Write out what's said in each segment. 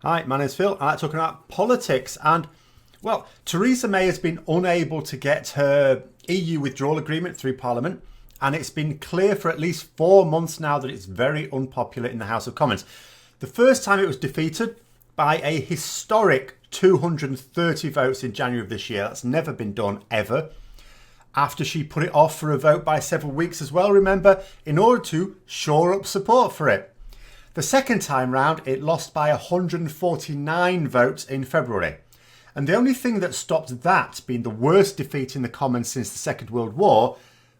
Hi, my name's Phil. I like talking about politics. And, well, Theresa May has been unable to get her EU withdrawal agreement through Parliament. And it's been clear for at least 4 months now that it's very unpopular in the House of Commons. The first time it was defeated by a historic 230 votes in January of this year. That's never been done ever. After she put it off for a vote by several weeks as well, remember, in order to shore up support for it. The second time round, it lost by 149 votes in February. And the only thing that stopped that being the worst defeat in the Commons since the Second World War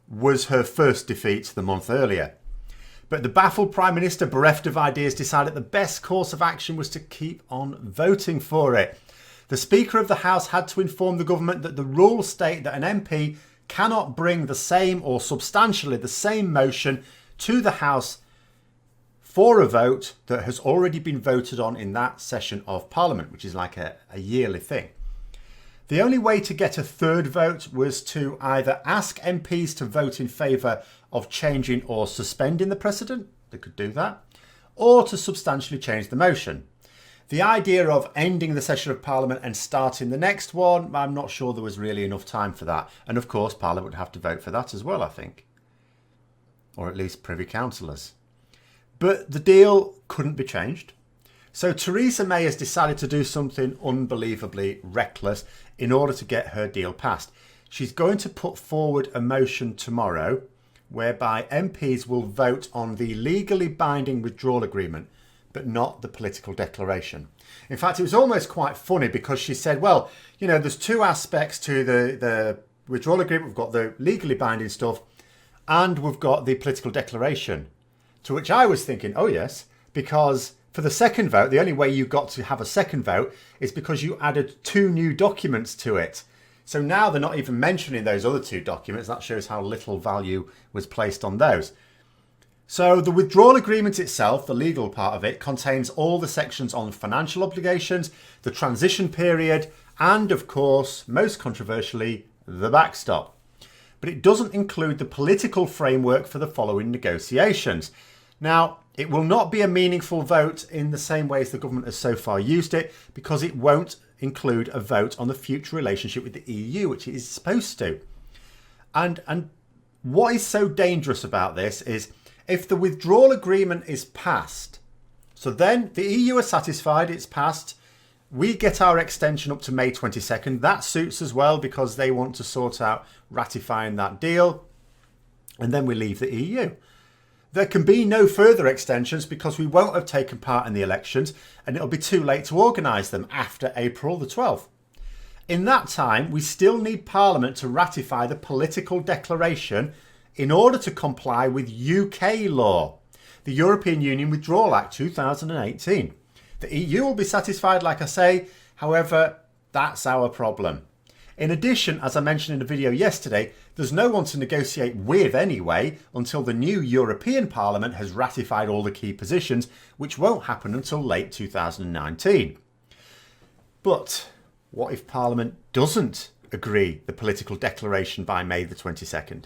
was her first defeat the month earlier. But the baffled Prime Minister, bereft of ideas, decided the best course of action was to keep on voting for it. The Speaker of the House had to inform the government that the rules state that an MP cannot bring the same or substantially the same motion to the House for a vote that has already been voted on in that session of Parliament, which is like a yearly thing. The only way to get a third vote was to either ask MPs to vote in favour of changing or suspending the precedent, they could do that, or to substantially change the motion. The idea of ending the session of Parliament and starting the next one, I'm not sure there was really enough time for that. And of course, Parliament would have to vote for that as well, I think. Or at least Privy Councillors. But the deal couldn't be changed. So Theresa May has decided to do something unbelievably reckless in order to get her deal passed. She's going to put forward a motion tomorrow whereby MPs will vote on the legally binding withdrawal agreement, but not the political declaration. In fact, it was almost quite funny because she said, well, you know, there's two aspects to the withdrawal agreement. We've got the legally binding stuff and we've got the political declaration. To which I was thinking, oh yes, because for the second vote, the only way you got to have a second vote is because you added 2 new documents to it. So now they're not even mentioning those other 2 documents. That shows how little value was placed on those. So the withdrawal agreement itself, the legal part of it, contains all the sections on financial obligations, the transition period, and of course, most controversially, the backstop. But it doesn't include the political framework for the following negotiations. Now, it will not be a meaningful vote in the same way as the government has so far used it, because it won't include a vote on the future relationship with the EU, which it is supposed to. And what is so dangerous about this is if the withdrawal agreement is passed, so then the EU are satisfied it's passed, we get our extension up to May 22nd. That suits as well because they want to sort out ratifying that deal, and then we leave the EU. There can be no further extensions because we won't have taken part in the elections and it'll be too late to organise them after April the 12th. In that time, we still need Parliament to ratify the political declaration in order to comply with UK law, the European Union Withdrawal Act 2018. The EU will be satisfied, like I say, however, that's our problem. In addition, as I mentioned in the video yesterday, there's no one to negotiate with anyway until the new European Parliament has ratified all the key positions, which won't happen until late 2019. But what if Parliament doesn't agree the political declaration by May the 22nd?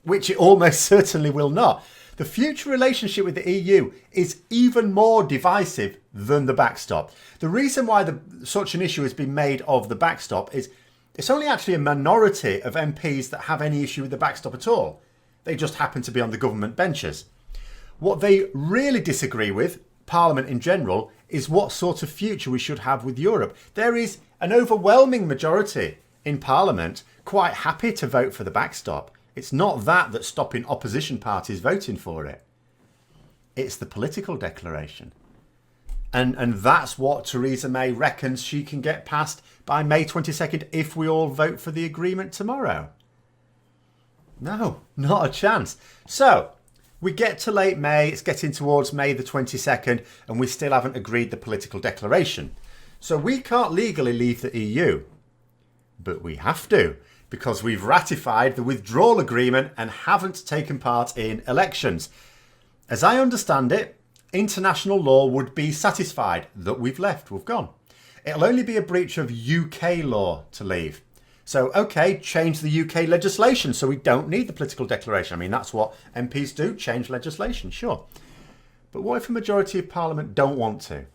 Which it almost certainly will not. The future relationship with the EU is even more divisive than the backstop. The reason why such an issue has been made of the backstop is it's only actually a minority of MPs that have any issue with the backstop at all. They just happen to be on the government benches. What they really disagree with, Parliament in general, is what sort of future we should have with Europe. There is an overwhelming majority in Parliament quite happy to vote for the backstop. It's not that that's stopping opposition parties voting for it. It's the political declaration. And that's what Theresa May reckons she can get passed by May 22nd if we all vote for the agreement tomorrow. No, not a chance. So we get to late May, it's getting towards May the 22nd, and we still haven't agreed the political declaration. So we can't legally leave the EU, but we have to, because we've ratified the withdrawal agreement and haven't taken part in elections. As I understand it, international law would be satisfied that we've left, we've gone. It'll only be a breach of UK law to leave. So, okay, change the UK legislation so we don't need the political declaration. I mean, that's what MPs do, change legislation, sure. But what if a majority of Parliament don't want to?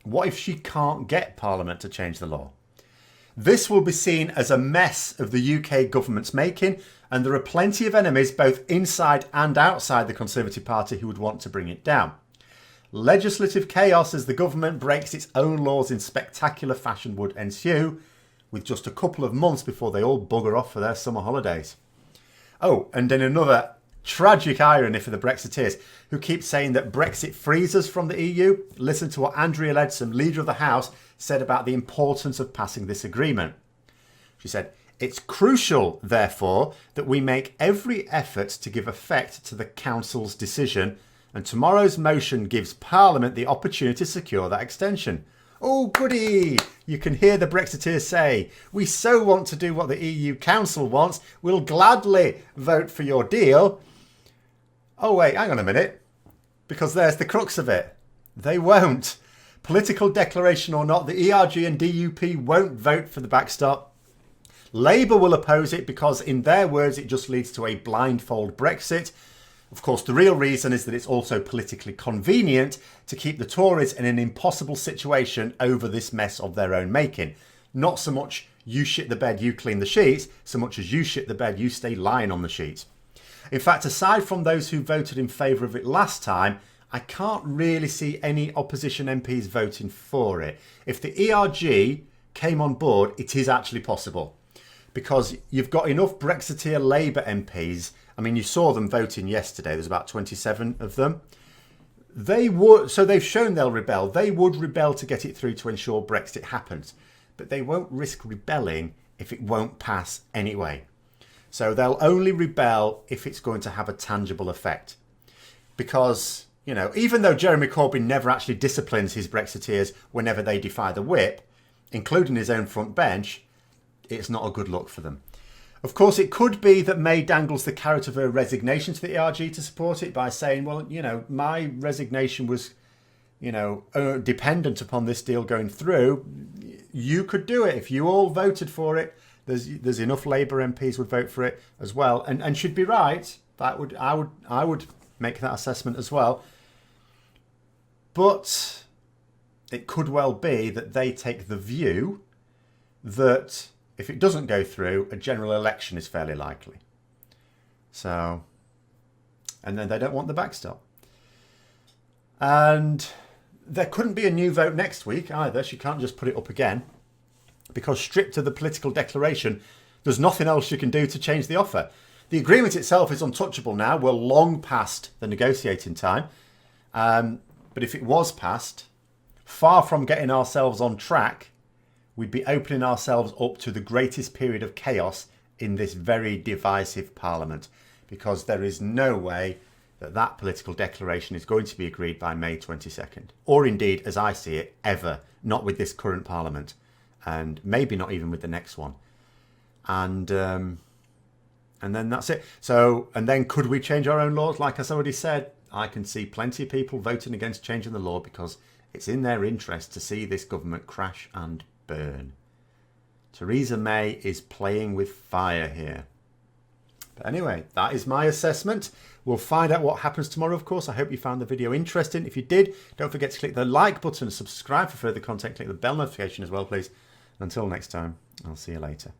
What if she can't get Parliament to change the law? This will be seen as a mess of the UK government's making, and there are plenty of enemies both inside and outside the Conservative Party who would want to bring it down. Legislative chaos as the government breaks its own laws in spectacular fashion would ensue, with just a couple of months before they all bugger off for their summer holidays. Oh, and in another tragic irony for the Brexiteers, who keep saying that Brexit frees us from the EU, listen to what Andrea Leadsom, Leader of the House, said about the importance of passing this agreement. She said, "It's crucial, therefore, that we make every effort to give effect to the Council's decision, and tomorrow's motion gives Parliament the opportunity to secure that extension." Oh, goody! You can hear the Brexiteers say, "We so want to do what the EU Council wants, we'll gladly vote for your deal." Oh, wait, hang on a minute. Because there's the crux of it. They won't. Political declaration or not, the ERG and DUP won't vote for the backstop. Labour will oppose it because, in their words, it just leads to a blindfold Brexit. Of course, the real reason is that it's also politically convenient to keep the Tories in an impossible situation over this mess of their own making. Not so much you shit the bed, you clean the sheets, so much as you shit the bed, you stay lying on the sheets. In fact, aside from those who voted in favour of it last time, I can't really see any opposition MPs voting for it. If the ERG came on board, it is actually possible. Because you've got enough Brexiteer Labour MPs. I mean, you saw them voting yesterday. There's about 27 of them. They would, so they've shown they'll rebel. They would rebel to get it through to ensure Brexit happens. But they won't risk rebelling if it won't pass anyway. So they'll only rebel if it's going to have a tangible effect. Because, you know, even though Jeremy Corbyn never actually disciplines his Brexiteers whenever they defy the whip, including his own front bench, it's not a good look for them. Of course, it could be that May dangles the carrot of her resignation to the ERG to support it by saying, well, you know, my resignation was, you know, dependent upon this deal going through. You could do it if you all voted for it. There's enough Labour MPs would vote for it as well, and should be right. I would make that assessment as well. But it could well be that they take the view that if it doesn't go through, a general election is fairly likely. So, and then they don't want the backstop. And there couldn't be a new vote next week either. She can't just put it up again. Because stripped of the political declaration, there's nothing else you can do to change the offer. The agreement itself is untouchable now. We're long past the negotiating time. But if it was passed, far from getting ourselves on track, we'd be opening ourselves up to the greatest period of chaos in this very divisive Parliament. Because there is no way that that political declaration is going to be agreed by May 22nd. Or indeed, as I see it, ever. Not with this current Parliament. And maybe not even with the next one. And then that's it. So, and then could we change our own laws? Like I already said, I can see plenty of people voting against changing the law because it's in their interest to see this government crash and burn. Theresa May is playing with fire here. But anyway, that is my assessment. We'll find out what happens tomorrow, of course. I hope you found the video interesting. If you did, don't forget to click the like button and subscribe for further content. Click the bell notification as well, please. Until next time, I'll see you later.